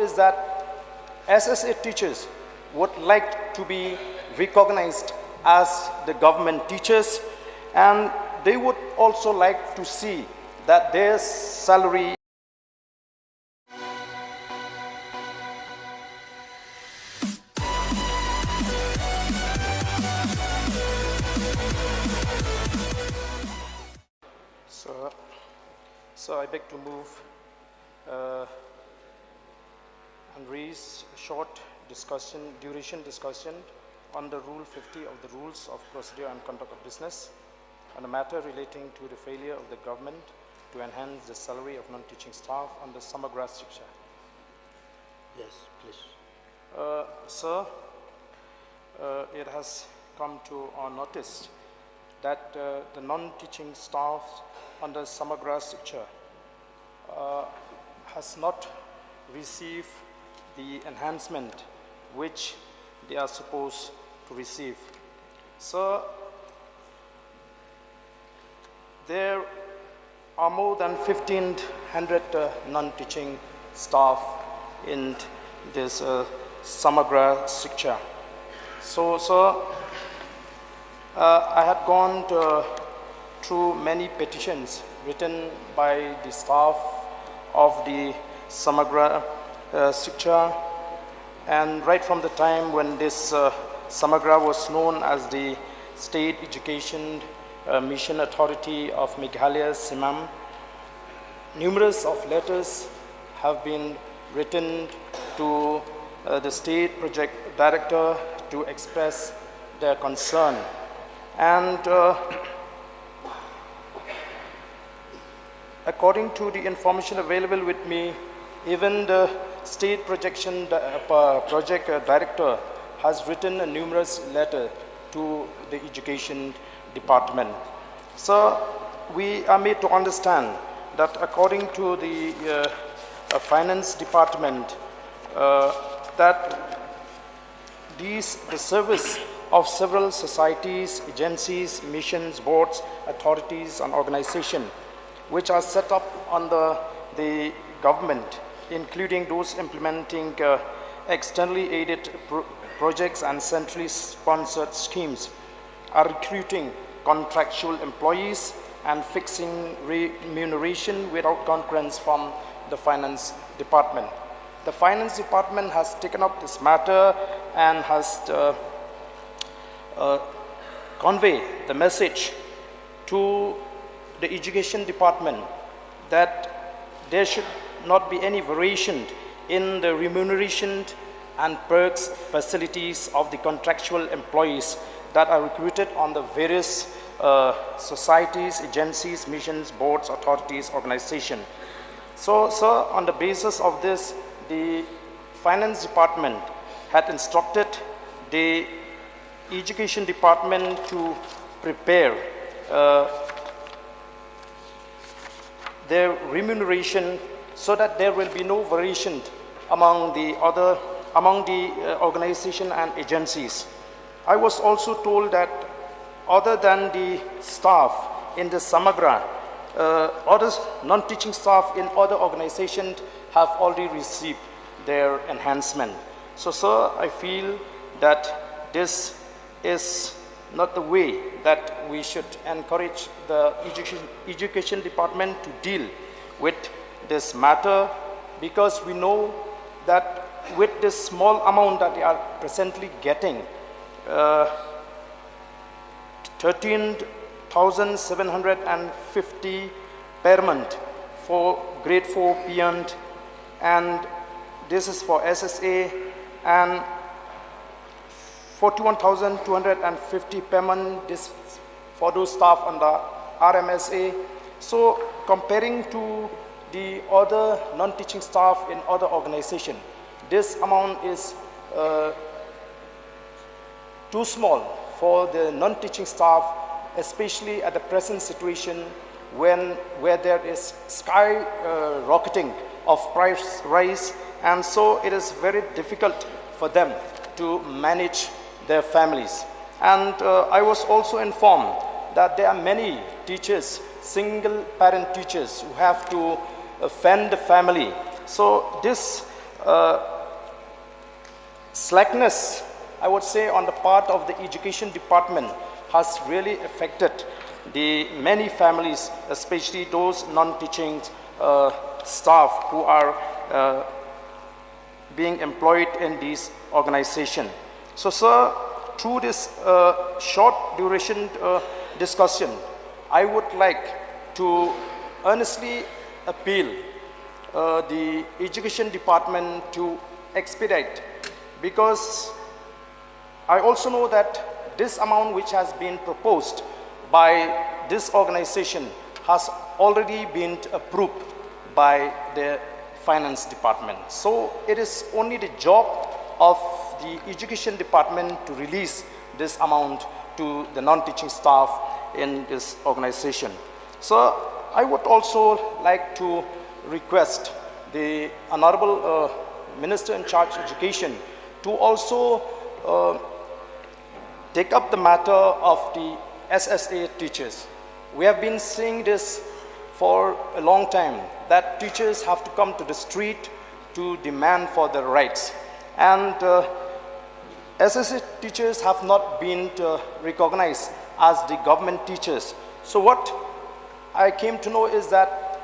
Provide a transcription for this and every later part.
is that SSA teachers would like to be recognized as the government teachers, and they would also like to see that their salary So I beg to move and raise a short duration discussion on the Rule 50 of the Rules of Procedure and Conduct of Business on a matter relating to the failure of the government to enhance the salary of non-teaching staff under Samagra Shiksha. Yes, please. Sir, it has come to our notice that the non-teaching staff under Samagra Shiksha has not received the enhancement which they are supposed to receive. So there are more than 1,500 non-teaching staff in this Samagra Shiksha. So, sir, I had gone through many petitions written by the staff of the Samagra Shiksha, and right from the time when this Samagra was known as the State Education Mission Authority of Meghalaya, Simam, numerous of letters have been written to the State Project Director to express their concern. And according to the information available with me, even the State Project Director has written a numerous letter to the Education Department. So we are made to understand that according to the Finance Department, that the service of several societies, agencies, missions, boards, authorities, and organizations which are set up under the government, including those implementing externally aided projects and centrally sponsored schemes, are recruiting contractual employees and fixing remuneration without concurrence from the Finance Department. The Finance Department has taken up this matter and has conveyed the message to the Education Department that there should not be any variation in the remuneration and perks facilities of the contractual employees that are recruited on the various societies, agencies, missions, boards, authorities, organizations. So, sir, on the basis of this, the Finance Department had instructed the Education Department to prepare their remuneration so that there will be no variation among the organization and agencies. I was also told that other than the staff in the Samagra, other non-teaching staff in other organizations have already received their enhancement. So, sir, I feel that this is not the way that we should encourage the Education Department to deal with this matter, because we know that with this small amount that they are presently getting, 13,750 per month for grade 4 beyond, and this is for SSA, and 41,250 per month this for those staff under RMSA. So comparing to the other non-teaching staff in other organizations, this amount is too small for the non-teaching staff, especially at the present situation where there is skyrocketing of price rise, and so it is very difficult for them to manage their families. And I was also informed that there are many teachers, single parent teachers, who have to fend the family. So this slackness, I would say, on the part of the education department has really affected the many families, especially those non-teaching staff who are being employed in this organization. So, sir, through this short duration discussion, I would like to earnestly appeal the education department to expedite, because I also know that this amount which has been proposed by this organization has already been approved by the finance department. So it is only the job of the education department to release this amount to the non-teaching staff in this organization. So I would also like to request the Honorable Minister in charge of Education to also take up the matter of the SSA teachers. We have been seeing this for a long time, that teachers have to come to the street to demand for their rights. And SSA teachers have not been recognized as the government teachers. So what I came to know is that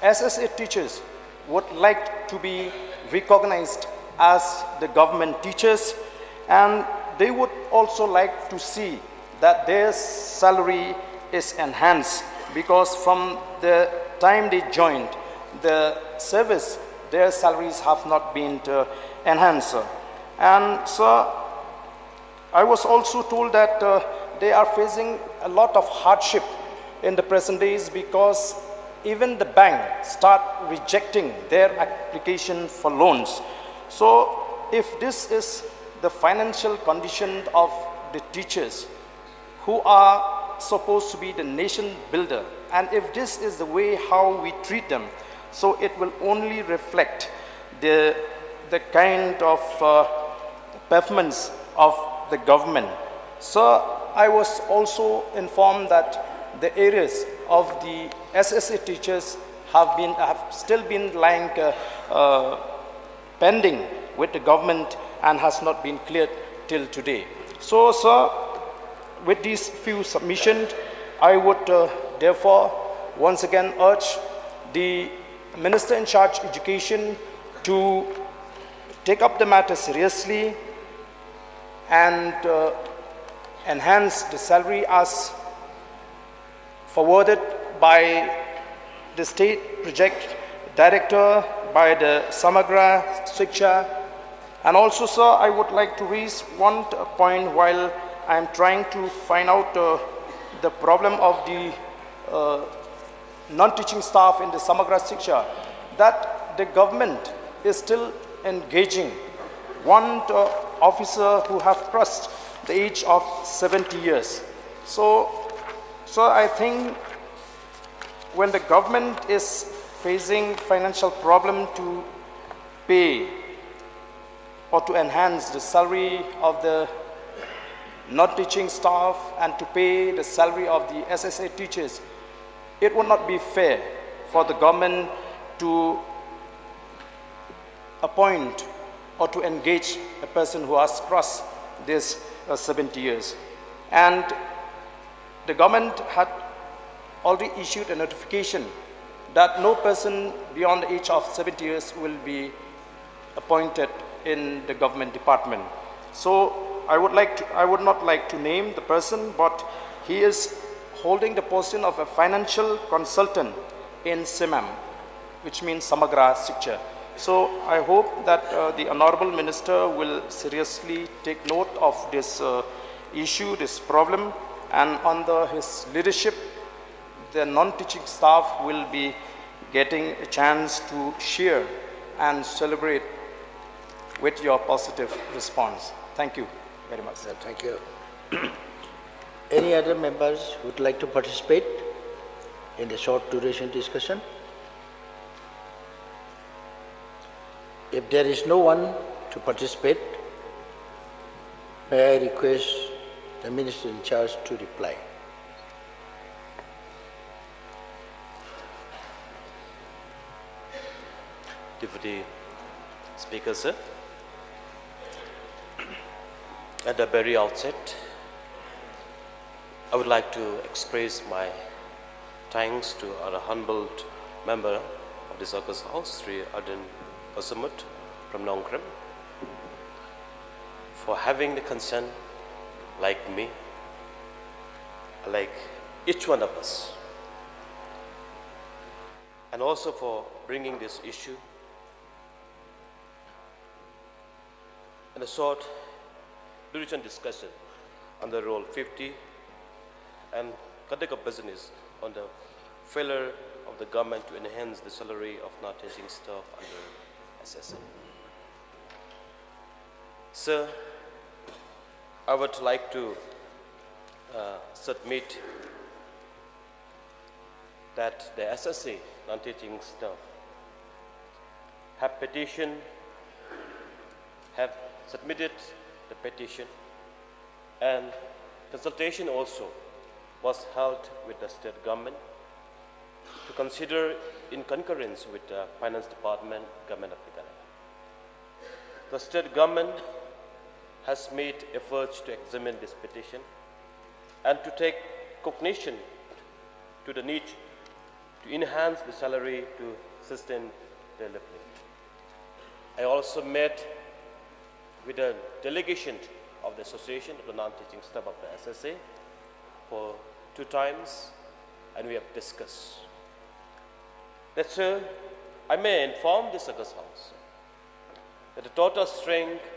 SSA teachers would like to be recognized as the government teachers, and they would also like to see that their salary is enhanced, because from the time they joined the service, their salaries have not been enhanced. And so I was also told that they are facing a lot of hardship in the present days, because even the bank start rejecting their application for loans. So if this is the financial condition of the teachers who are supposed to be the nation builder, and if this is the way how we treat them, so it will only reflect the kind of performance of the government. So I was also informed that the areas of the SSA teachers have still been lying pending with the government and has not been cleared till today. So, sir, with these few submissions, I would therefore once again urge the Minister in charge of Education to take up the matter seriously and enhance the salary as forwarded by the state project director, by the Samagra Shiksha. And also, sir, I would like to raise one point while I am trying to find out the problem of the non-teaching staff in the Samagra Shiksha, that the government is still engaging one officer who have crossed the age of 70 years. So I think when the government is facing financial problem to pay or to enhance the salary of the non-teaching staff and to pay the salary of the SSA teachers, it would not be fair for the government to appoint or to engage a person who has crossed this 70 years. And the government had already issued a notification that no person beyond the age of 70 years will be appointed in the government department. So I would not like to name the person, but he is holding the position of a financial consultant in SIMAM, which means Samagra Shiksha. So I hope that the Honorable Minister will seriously take note of this issue, this problem, and under his leadership, the non-teaching staff will be getting a chance to share and celebrate with your positive response. Thank you very much. Thank you. Any other members who would like to participate in the short duration discussion? If there is no one to participate, may I request the Minister in charge to reply. Deputy Speaker, sir. At the very outset, I would like to express my thanks to our humbled member of the Circus House, Sri Ardent Osamut from Nongkram, for having the concern like me, like each one of us, and also for bringing this issue in a short duration discussion on the Rule 50 and conduct of business on the failure of the government to enhance the salary of non-teaching staff under SSA. Sir, I would like to submit that the SSA non-teaching staff have submitted the petition, and consultation also was held with the state government to consider in concurrence with the Finance Department, Government of Meghalaya. The state government has made efforts to examine this petition and to take cognition to the need to enhance the salary to sustain development. I also met with a delegation of the Association of the Non-Teaching Staff of the SSA for 2 times, and we have discussed. That's I may inform the Circus House that the total strength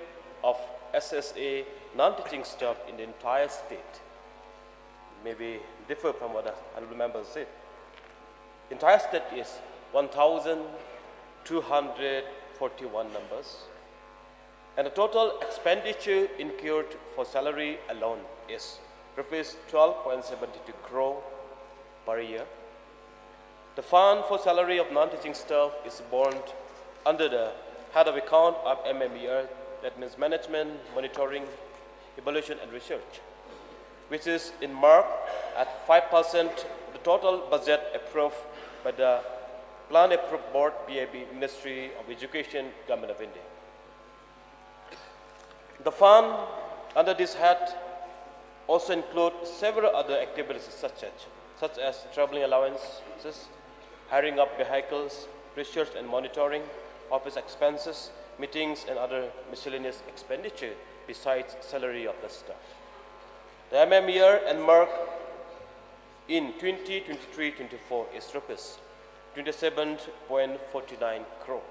of SSA non-teaching staff in the entire state maybe differ from what the honorable members said. Entire state is 1,241 members, and the total expenditure incurred for salary alone is rupees 12.72 crore per year. The fund for salary of non-teaching staff is borne under the head of account of MMER, that means Management, Monitoring, Evaluation and Research, which is in mark at 5% the total budget approved by the Plan Approved Board, BAB, Ministry of Education, Government of India. The fund under this head also include several other activities such as traveling allowances, hiring of vehicles, research and monitoring, office expenses, meetings and other miscellaneous expenditure besides salary of the staff. The MMER and mark in 2023-24 is rupees 27.49 crore,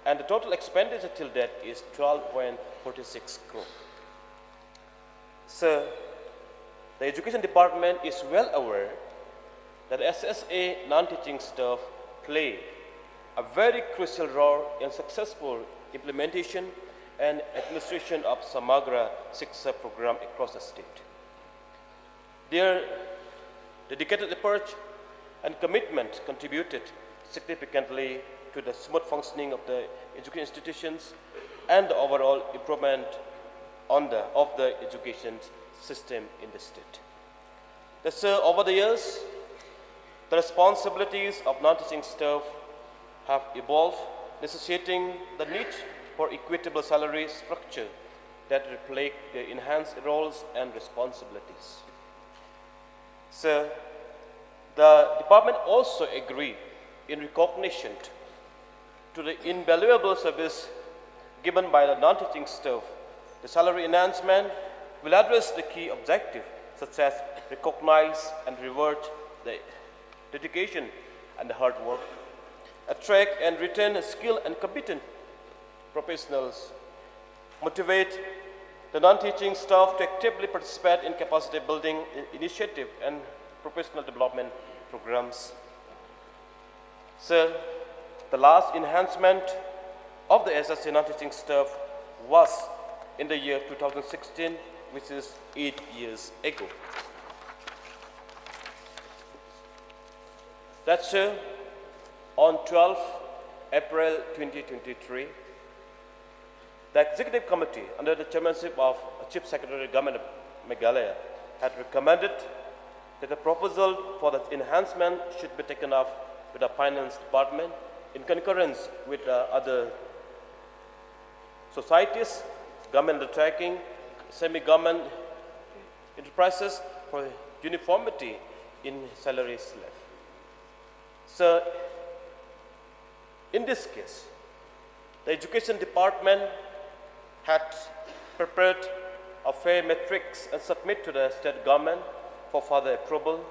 and the total expenditure till date is 12.46 crore. Sir, the Education Department is well aware that SSA non-teaching staff play a very crucial role in successful implementation and administration of Samagra Shiksha program across the state. Their dedicated effort and commitment contributed significantly to the smooth functioning of the education institutions and the overall improvement of the education system in the state. Thus, over the years, the responsibilities of non-teaching staff have evolved, necessitating the need for equitable salary structure that reflect their enhanced roles and responsibilities. So, the department also agreed in recognition to the invaluable service given by the non-teaching staff. The salary enhancement will address the key objectives such as recognize and reward the dedication and the hard work, attract and retain skilled and competent professionals, motivate the non-teaching staff to actively participate in capacity building initiative and professional development programs. So, the last enhancement of the SSA non-teaching staff was in the year 2016, which is 8 years ago. That's on 12 April 2023, the Executive Committee under the chairmanship of Chief Secretary Government of Meghalaya had recommended that the proposal for the enhancement should be taken up with the Finance Department in concurrence with other societies, government undertaking, semi-government enterprises for uniformity in salary slab. So, in this case, the education department had prepared a fair matrix and submit to the state government for further approval,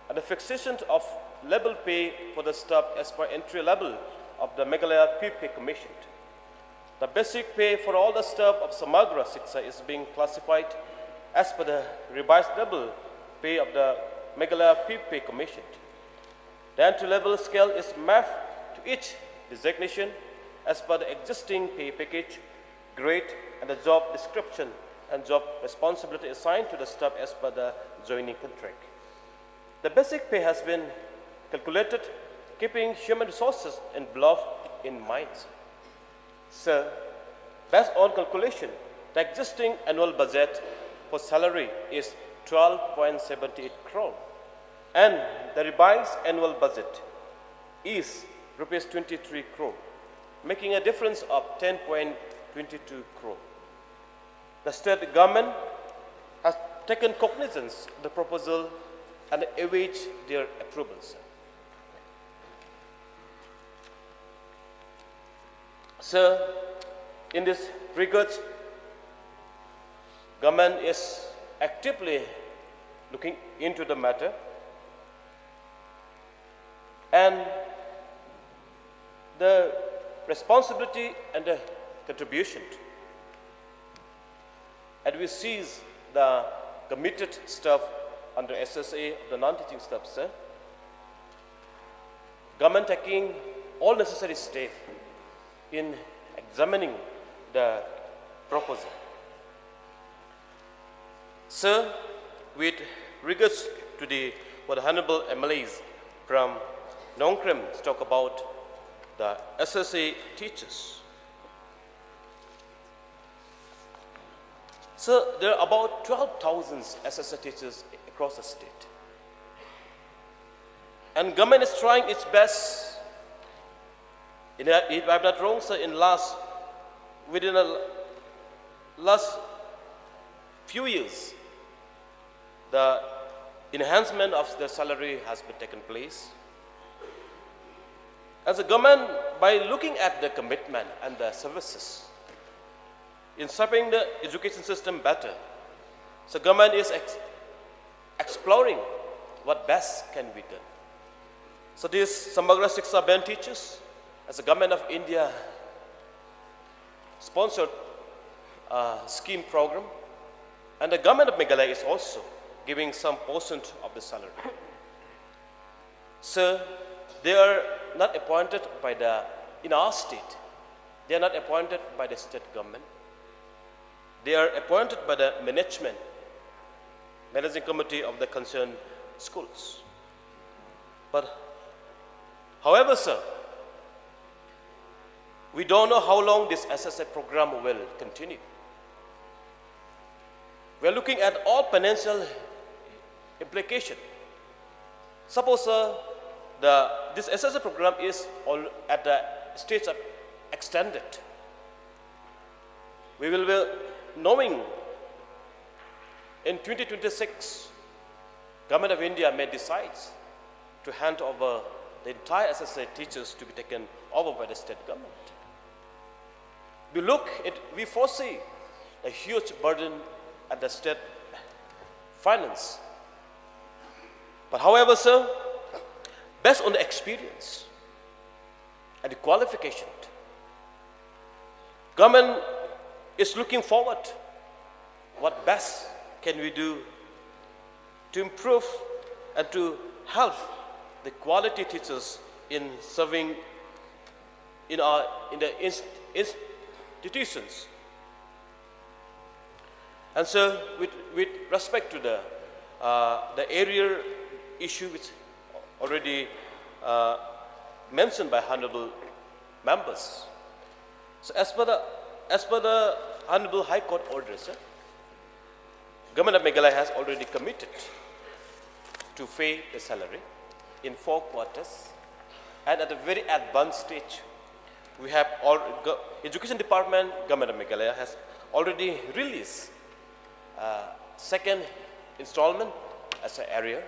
and the fixation of level pay for the staff as per entry level of the Meghalaya Pay commissioned. The basic pay for all the staff of Samagra Shiksha is being classified as per the revised level pay of the Meghalaya Pay commissioned. The entry level scale is mapped to each designation as per the existing pay package, grade, and the job description and job responsibility assigned to the staff as per the joining contract. The basic pay has been calculated keeping human resources involved in mind. So, based on calculation, the existing annual budget for salary is 12.78 crore, and the revised annual budget is rupees 23 crore, making a difference of 10.22 crore. The state government has taken cognizance of the proposal and await their approvals. So, in this regard, government is actively looking into the matter, and the responsibility and the contribution, and we seize the committed staff under SSA of the non-teaching staff, sir. Government taking all necessary steps in examining the proposal. Sir, with regards to the what honorable MLAs from Nongkrem talk about the SSA teachers. So there are about 12,000 SSA teachers across the state. And government is trying its best. If I'm not wrong, sir, within the last few years, the enhancement of the salary has been taken place. As a government, by looking at the commitment and the services in serving the education system better, so government is exploring what best can be done. So these Samagra Shiksha band teachers, as the government of India sponsored scheme program, and the government of Meghalaya is also giving some portion of the salary. So they are not appointed by in our state, they are not appointed by the state government. They are appointed by the managing committee of the concerned schools. But however, sir, we don't know how long this SSA program will continue. We are looking at all financial implication. Suppose this SSA program is at the stage of extended. We will be knowing in 2026, Government of India may decide to hand over the entire SSA teachers to be taken over by the state government. We foresee a huge burden at the state finance. But however, sir, based on the experience and the qualification, government is looking forward what best can we do to improve and to help the quality teachers in serving in the institutions. And so with respect to the area issue which already mentioned by honorable members. So as per the honorable High Court order, sir, Government of Meghalaya has already committed to pay the salary in 4 quarters and at a very advanced stage we have Education Department, Government of Meghalaya has already released second installment as an area,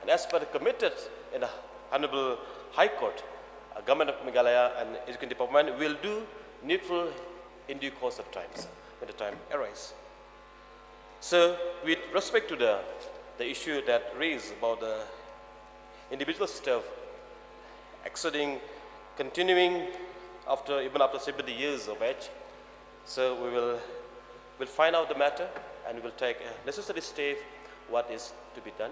and as per the committed in the Honorable High Court, Government of Meghalaya and Education Department will do needful in due course of time, sir, when the time arises. So, with respect to the issue that raised about the individual stuff exceeding, continuing even after 70 years of age, so we'll find out the matter and we'll take a necessary step what is to be done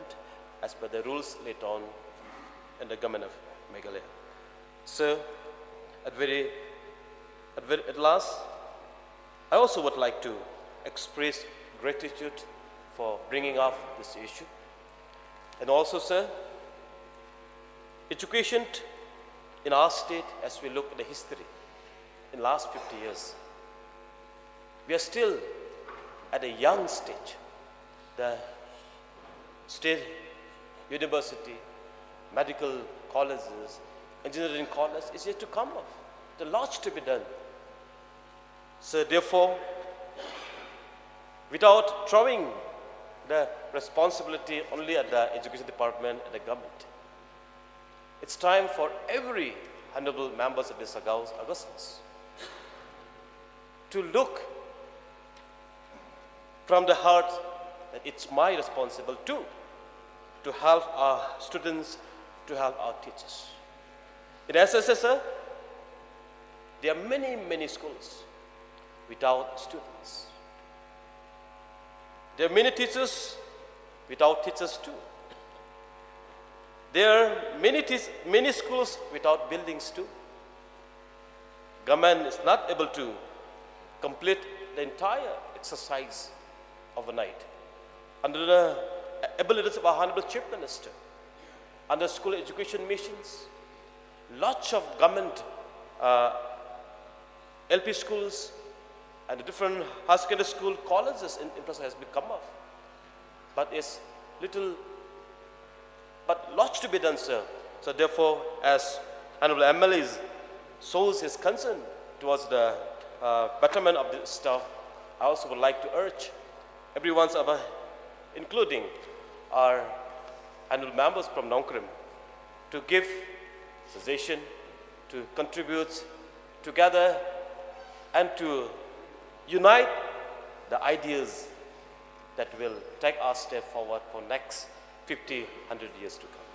as per the rules later on in the Government of Meghalaya. So, at last, I also would like to express gratitude for bringing up this issue. And also, sir, education in our state, as we look at the history in the last 50 years, we are still at a young stage. The state university, medical colleges, engineering colleges is yet to come up. There's a lot to be done. So therefore, without throwing the responsibility only at the Education Department and the government, it's time for every honorable members of this Augustus to look from the heart that it's my responsibility to help our students, to help our teachers. In SSSR, there are many, many schools without students. There are many teachers without teachers too. There are many schools without buildings too. Government is not able to complete the entire exercise overnight. Under the abilities of our Honorable Chief Minister, under school education missions, lots of government LP schools and the different high secondary school colleges in infrastructure has become up. But it's little, but lots to be done, sir. So therefore, as Honorable MLA shows his concern towards the betterment of the staff, I also would like to urge everyone's including our honorable members from Nongkrim, to give suggestion, to contribute together, and to unite the ideas that will take our step forward for next 50, 100 years to come.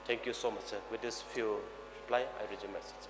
Thank you so much, sir. With this few reply, I resume my message.